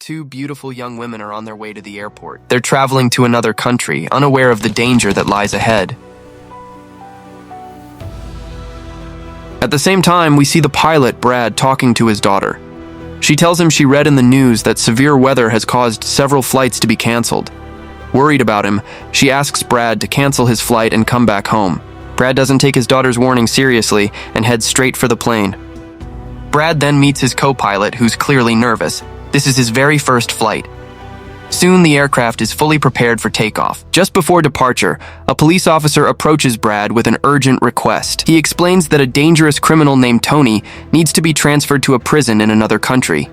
Two beautiful young women are on their way to the airport. They're traveling to another country, unaware of the danger that lies ahead. At the same time, we see the pilot, Brad, talking to his daughter. She tells him she read in the news that severe weather has caused several flights to be canceled. Worried about him, she asks Brad to cancel his flight and come back home. Brad doesn't take his daughter's warning seriously and heads straight for the plane. Brad then meets his co-pilot, who's clearly nervous. This is his very first flight. Soon, the aircraft is fully prepared for takeoff. Just before departure, a police officer approaches Brad with an urgent request. He explains that a dangerous criminal named Tony needs to be transferred to a prison in another country.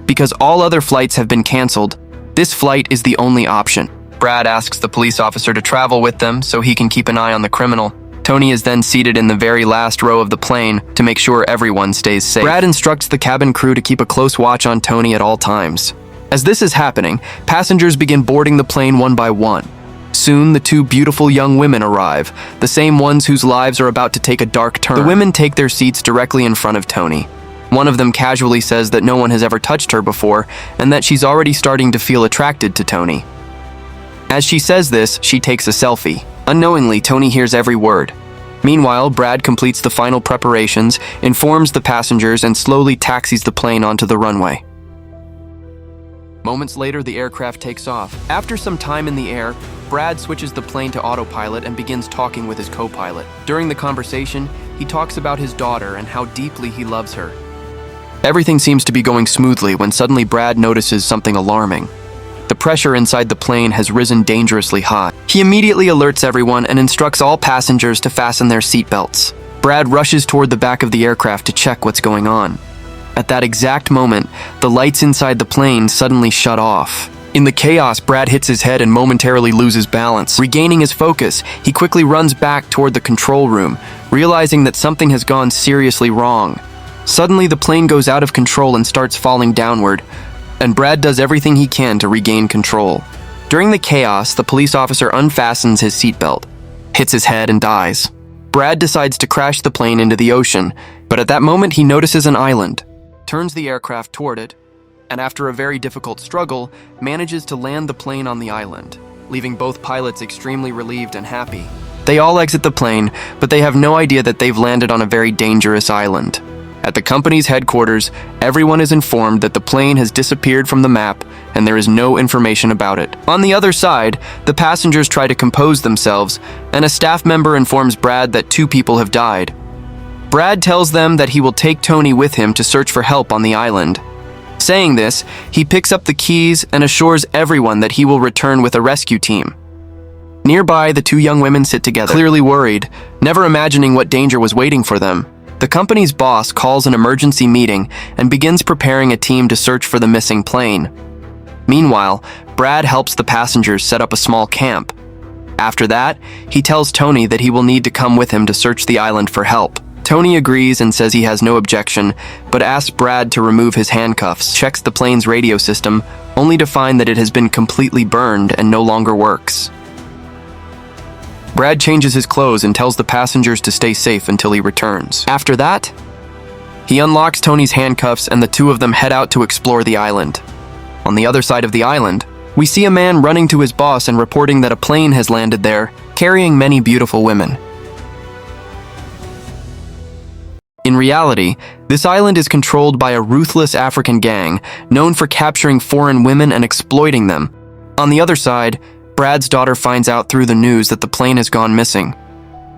Because all other flights have been canceled, this flight is the only option. Brad asks the police officer to travel with them so he can keep an eye on the criminal. Tony is then seated in the very last row of the plane to make sure everyone stays safe. Brad instructs the cabin crew to keep a close watch on Tony at all times. As this is happening, passengers begin boarding the plane one by one. Soon, the two beautiful young women arrive, the same ones whose lives are about to take a dark turn. The women take their seats directly in front of Tony. One of them casually says that no one has ever touched her before and that she's already starting to feel attracted to Tony. As she says this, she takes a selfie. Unknowingly, Tony hears every word. Meanwhile, Brad completes the final preparations, informs the passengers, and slowly taxis the plane onto the runway. Moments later, the aircraft takes off. After some time in the air, Brad switches the plane to autopilot and begins talking with his co-pilot. During the conversation, he talks about his daughter and how deeply he loves her. Everything seems to be going smoothly when suddenly Brad notices something alarming. The pressure inside the plane has risen dangerously high. He immediately alerts everyone and instructs all passengers to fasten their seatbelts. Brad rushes toward the back of the aircraft to check what's going on. At that exact moment, the lights inside the plane suddenly shut off. In the chaos, Brad hits his head and momentarily loses balance. Regaining his focus, he quickly runs back toward the control room, realizing that something has gone seriously wrong. Suddenly, the plane goes out of control and starts falling downward, and Brad does everything he can to regain control. During the chaos, the police officer unfastens his seatbelt, hits his head, and dies. Brad decides to crash the plane into the ocean, but at that moment he notices an island, turns the aircraft toward it, and after a very difficult struggle, manages to land the plane on the island, leaving both pilots extremely relieved and happy. They all exit the plane, but they have no idea that they've landed on a very dangerous island. At the company's headquarters, everyone is informed that the plane has disappeared from the map and there is no information about it. On the other side, the passengers try to compose themselves, and a staff member informs Brad that 2 people have died. Brad tells them that he will take Tony with him to search for help on the island. Saying this, he picks up the keys and assures everyone that he will return with a rescue team. Nearby, the 2 young women sit together, clearly worried, never imagining what danger was waiting for them. The company's boss calls an emergency meeting and begins preparing a team to search for the missing plane. Meanwhile, Brad helps the passengers set up a small camp. After that, he tells Tony that he will need to come with him to search the island for help. Tony agrees and says he has no objection, but asks Brad to remove his handcuffs, checks the plane's radio system, only to find that it has been completely burned and no longer works. Brad changes his clothes and tells the passengers to stay safe until he returns. After that, he unlocks Tony's handcuffs and the 2 of them head out to explore the island. On the other side of the island, we see a man running to his boss and reporting that a plane has landed there, carrying many beautiful women. In reality, this island is controlled by a ruthless African gang known for capturing foreign women and exploiting them. On the other side, Brad's daughter finds out through the news that the plane has gone missing.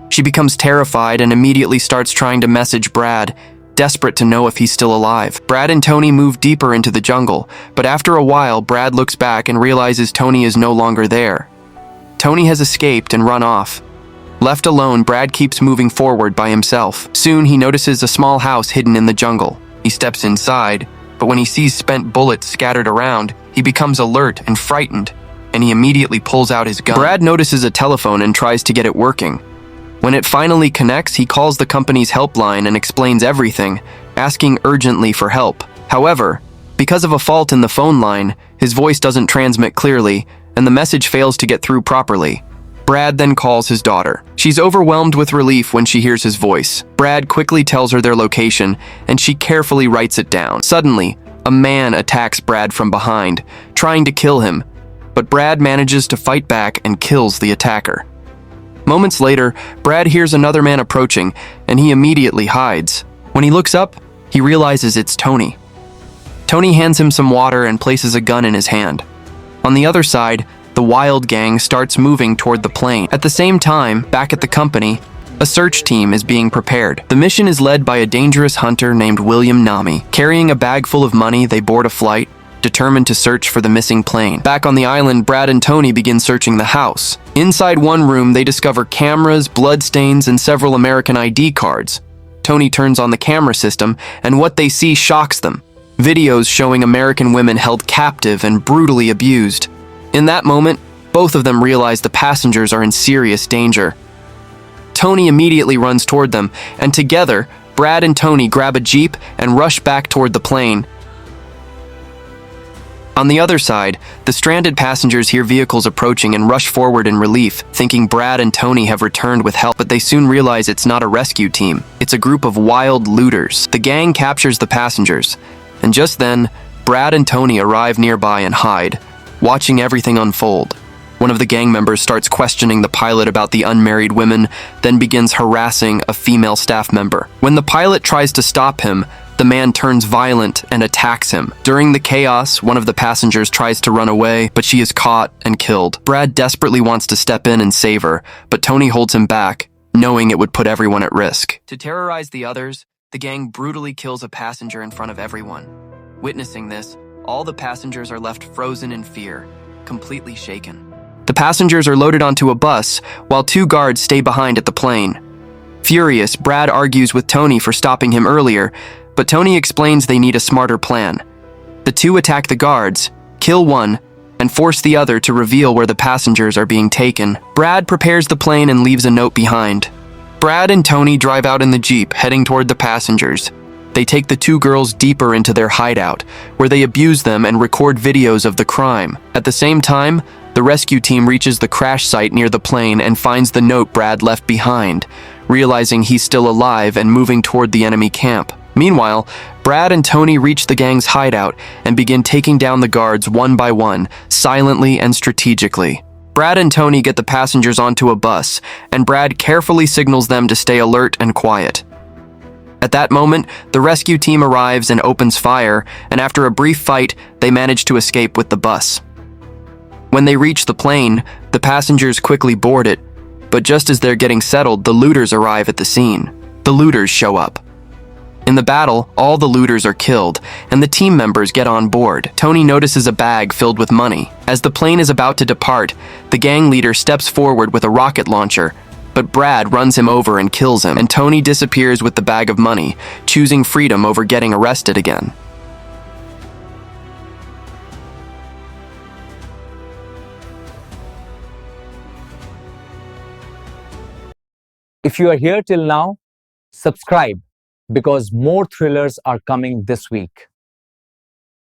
She becomes terrified and immediately starts trying to message Brad, desperate to know if he's still alive. Brad and Tony move deeper into the jungle, but after a while, Brad looks back and realizes Tony is no longer there. Tony has escaped and run off. Left alone, Brad keeps moving forward by himself. Soon, he notices a small house hidden in the jungle. He steps inside, but when he sees spent bullets scattered around, he becomes alert and frightened, and he immediately pulls out his gun. Brad notices a telephone and tries to get it working. When it finally connects, he calls the company's helpline and explains everything, asking urgently for help. However, because of a fault in the phone line, his voice doesn't transmit clearly, and the message fails to get through properly. Brad then calls his daughter. She's overwhelmed with relief when she hears his voice. Brad quickly tells her their location, and she carefully writes it down. Suddenly, A man attacks Brad from behind, trying to kill him, but Brad manages to fight back and kills the attacker. Moments later, Brad hears another man approaching, and he immediately hides. When he looks up, he realizes it's Tony. Tony hands him some water and places a gun in his hand. On the other side, the Wild gang starts moving toward the plane. At the same time, back at the company, a search team is being prepared. The mission is led by a dangerous hunter named William Nami. Carrying a bag full of money, they board a flight, determined to search for the missing plane. Back on the island, Brad and Tony begin searching the house. Inside one room, they discover cameras, bloodstains, and several American ID cards. Tony turns on the camera system, and what they see shocks them. Videos showing American women held captive and brutally abused. In that moment, both of them realize the passengers are in serious danger. Tony immediately runs toward them, and together, Brad and Tony grab a jeep and rush back toward the plane. On the other side, the stranded passengers hear vehicles approaching and rush forward in relief, thinking Brad and Tony have returned with help, but they soon realize it's not a rescue team. It's a group of wild looters. The gang captures the passengers, and just then, Brad and Tony arrive nearby and hide, watching everything unfold. One of the gang members starts questioning the pilot about the unmarried women, then begins harassing a female staff member. When the pilot tries to stop him, the man turns violent and attacks him. During the chaos, one of the passengers tries to run away, but she is caught and killed. Brad desperately wants to step in and save her, but Tony holds him back, knowing it would put everyone at risk. To terrorize the others, the gang brutally kills a passenger in front of everyone. Witnessing this, all the passengers are left frozen in fear, completely shaken. The passengers are loaded onto a bus, while 2 guards stay behind at the plane. Furious, Brad argues with Tony for stopping him earlier, but Tony explains they need a smarter plan. The 2 attack the guards, kill one, and force the other to reveal where the passengers are being taken. Brad prepares the plane and leaves a note behind. Brad and Tony drive out in the jeep, heading toward the passengers. They take the 2 girls deeper into their hideout, where they abuse them and record videos of the crime. At the same time, the rescue team reaches the crash site near the plane and finds the note Brad left behind, realizing he's still alive and moving toward the enemy camp. Meanwhile, Brad and Tony reach the gang's hideout and begin taking down the guards one by one, silently and strategically. Brad and Tony get the passengers onto a bus, and Brad carefully signals them to stay alert and quiet. At that moment, the rescue team arrives and opens fire, and after a brief fight, they manage to escape with the bus. When they reach the plane, the passengers quickly board it, but just as they're getting settled, the looters arrive at the scene. The looters show up. In the battle, all the looters are killed, and the team members get on board. Tony notices a bag filled with money. As the plane is about to depart, the gang leader steps forward with a rocket launcher, but Brad runs him over and kills him, and Tony disappears with the bag of money, choosing freedom over getting arrested again. If you are here till now, subscribe because more thrillers are coming this week.